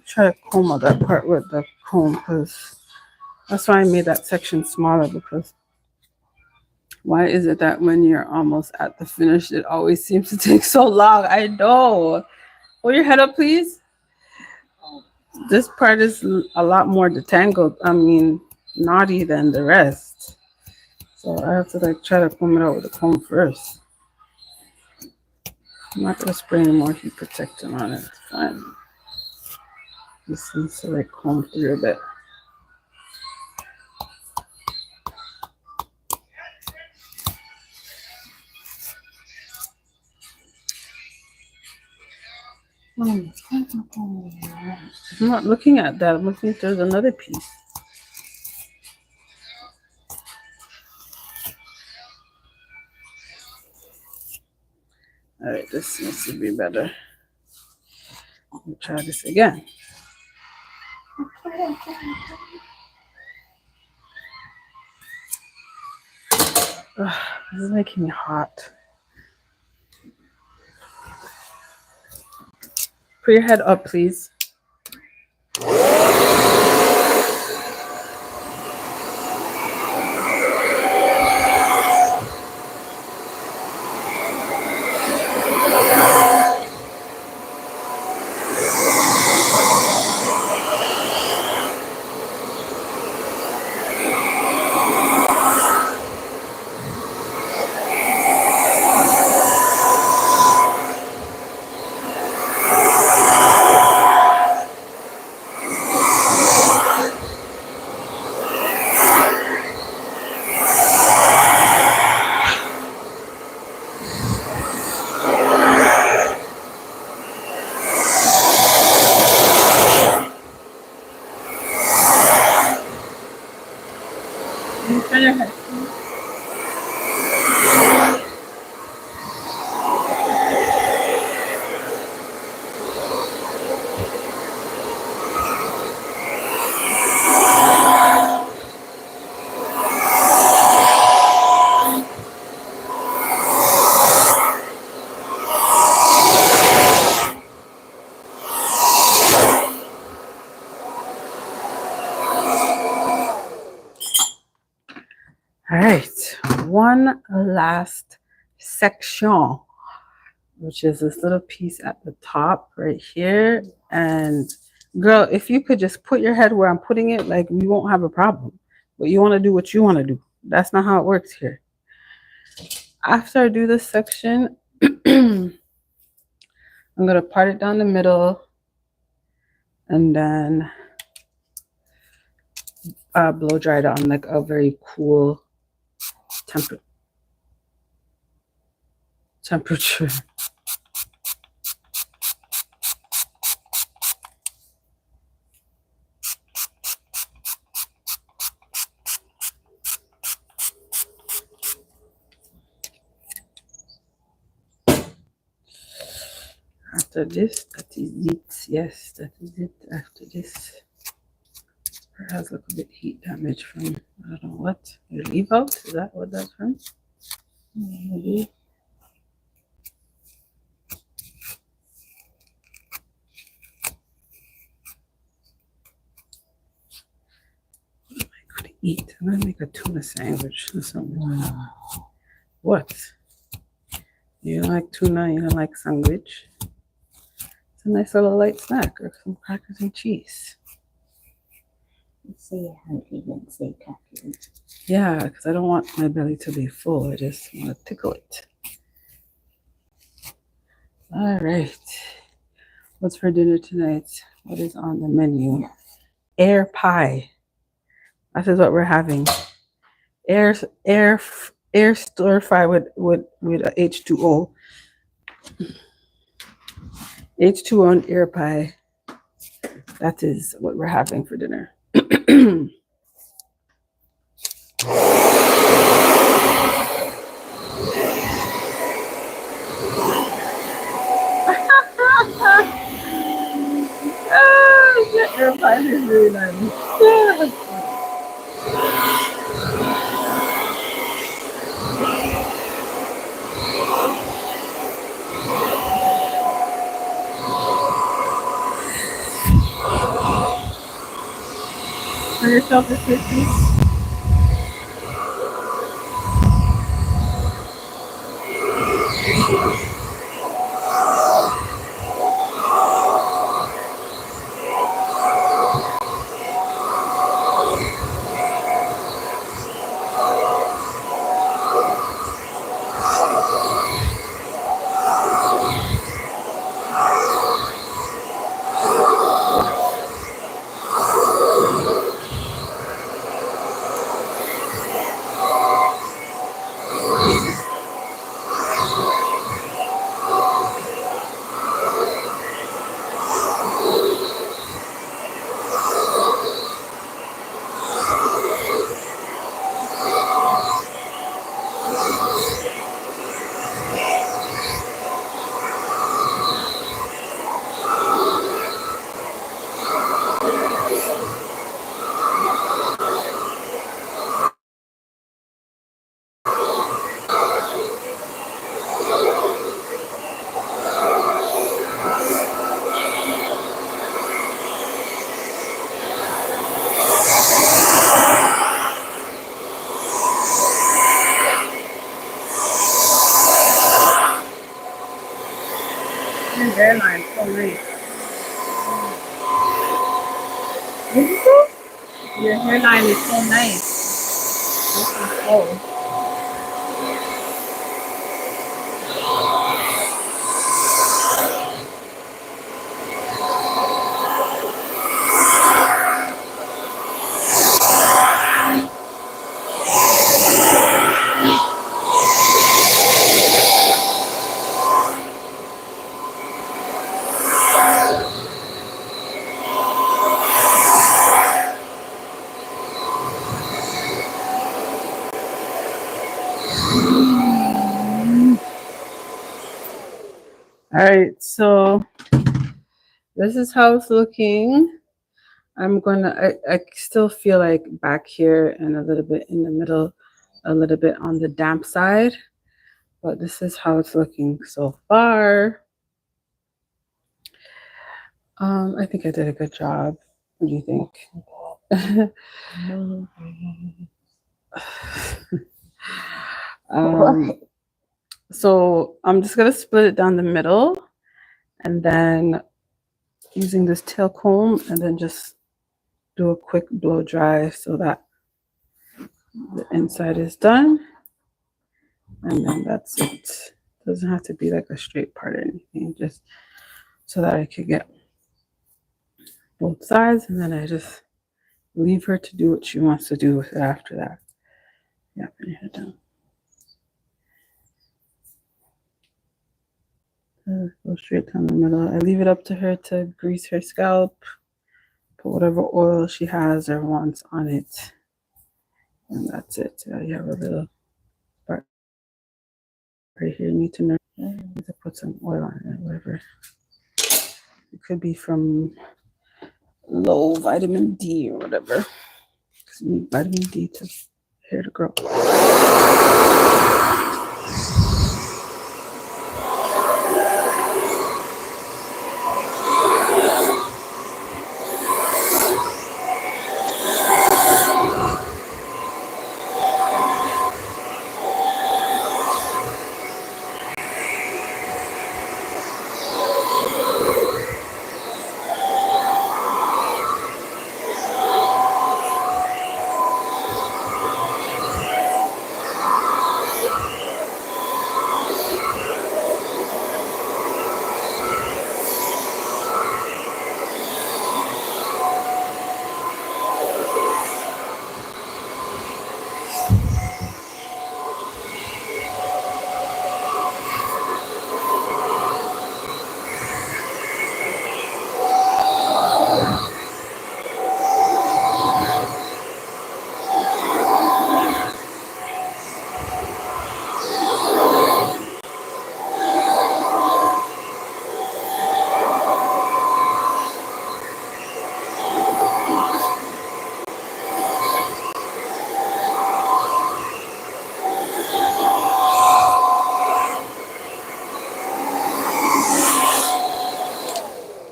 Try to comb out that part with the comb because that's why I made that section smaller, because why is it that when you're almost at the finish, it always seems to take so long? I know. Hold your head up, please. This part is a lot more detangled. I mean, naughty than the rest. So I have to like try to comb it out with a comb first. I'm not gonna spray any more heat protectant on it. It's fine. This needs to like comb through a bit. I'm not looking at that. I'm looking if there's another piece. All right, this needs to be better. We'll try this again. Ugh, this is making me hot. Put your head up, please. Turn your head. All right, one last section, which is this little piece at the top right here. And girl, if you could just put your head where I'm putting it, like, we won't have a problem. But you want to do what you want to do. That's not how it works here. After I do this section, I'm going to part it down the middle and then blow dry it on like a very cool temperature. After this, that is it. Yes, that is it. After this, it has a little bit heat damage from, I don't know what. Your leave out? Is that what that's from? Maybe. I could eat. I'm gonna make a tuna sandwich or something. What? You don't like tuna? You don't like sandwich? It's a nice little light snack, or some crackers and cheese. Say I even say crackers. Yeah, because I don't want my belly to be full. I just want to tickle it. All right. What's for dinner tonight? What is on the menu? Air pie. That is what we're having. Air stir fry with H2O. H2O and air pie. That is what we're having for dinner. The air pie is really nice. For yourself, it's 50. Your hairline so nice. Your hairline is so nice. Oh. All right, so this is how it's looking. I still feel like back here and a little bit in the middle, a little bit on the damp side, but this is how it's looking so far. I think I did a good job. What do you think? So I'm just gonna split it down the middle, and then using this tail comb, and then just do a quick blow dry so that the inside is done, and then that's it. Doesn't have to be like a straight part or anything, just so that I could get both sides, and then I just leave her to do what she wants to do with it after that. Yeah, put your head down. Go straight down the middle. I leave it up to her to grease her scalp, put whatever oil she has or wants on it, and that's it. You have a little part right here. You need to know to put some oil on it, whatever. It could be from low vitamin D or whatever. 'Cause you need vitamin D to hair to grow.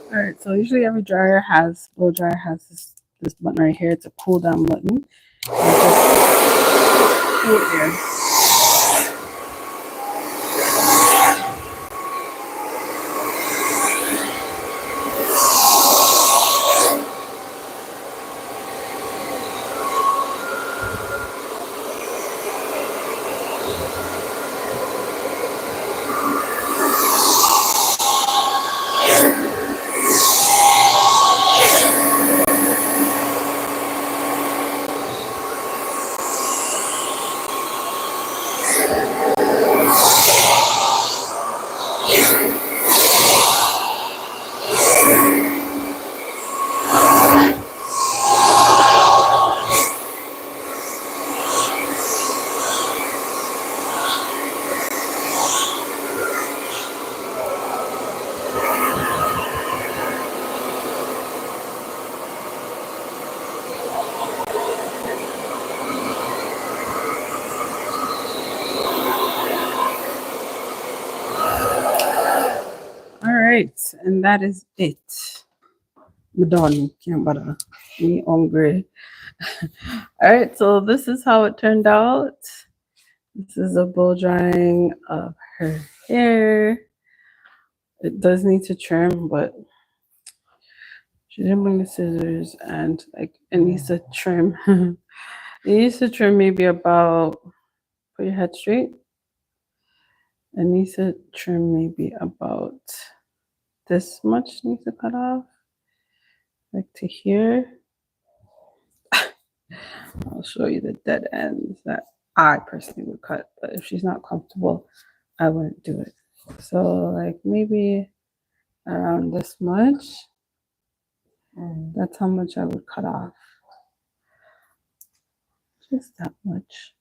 All right, so usually every blow dryer has this button right here. It's a cool down button. You just cool air. All right, and that is it. We're done. Can't bother. Me hungry. All right, so this is how it turned out. This is a blow drying of her hair. It does need to trim, but she didn't bring the scissors, and like it needs to trim. It needs to trim maybe about, put your head straight. It needs to trim maybe about this much needs to cut off, like to here. I'll show you the dead ends that I personally would cut, but if she's not comfortable, I wouldn't do it. So like maybe around this much. That's how much I would cut off. Just that much.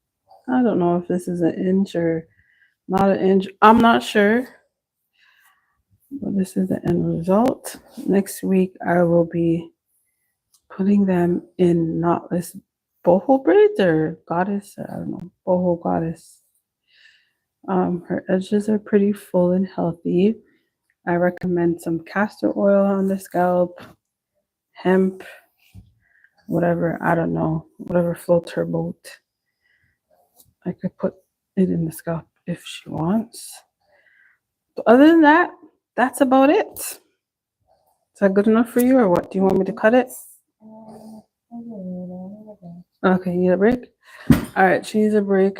I don't know if this is an inch or not an inch. I'm not sure. But this is the end result. Next week, I will be putting them in knotless boho braids or goddess. I don't know. Boho goddess. Her edges are pretty full and healthy. I recommend some castor oil on the scalp, hemp, whatever, I don't know, whatever floats her boat. I could put it in the scalp if she wants. But other than that, that's about it. Is that good enough for you or what? Do you want me to cut it? Okay, you need a break? All right, she needs a break.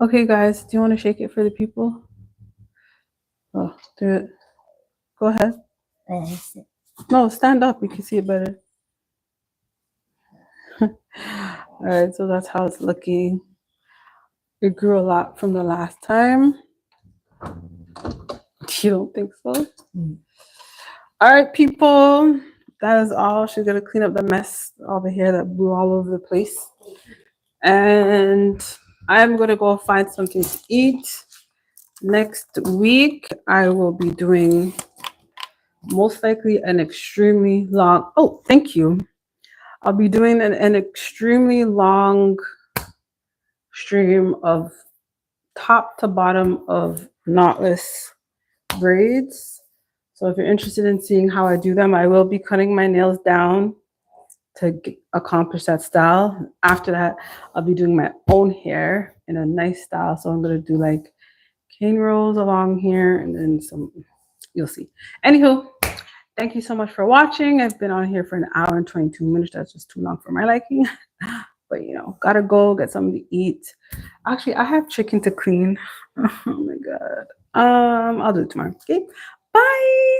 Okay, guys, do you want to shake it for the people? Oh, do it. Go ahead. No, stand up. You can see it better. All right, so that's how it's looking. It grew a lot from the last time. You don't think so? All right, people. That is all. She's going to clean up the mess, all the hair that blew all over the place. And I'm going to go find something to eat. Next week, I will be doing most likely an extremely long, oh, thank you. I'll be doing an extremely long stream of top to bottom of knotless braids. So if you're interested in seeing how I do them, I will be cutting my nails down to accomplish that style. After that, I'll be doing my own hair in a nice style. So I'm going to do like cane rolls along here and then some, you'll see. Anywho, thank you so much for watching. I've been on here for an hour and 22 minutes. That's just too long for my liking. But you know, gotta go get something to eat. Actually, I have chicken to clean. Oh my god. I'll do it tomorrow. Okay. Bye.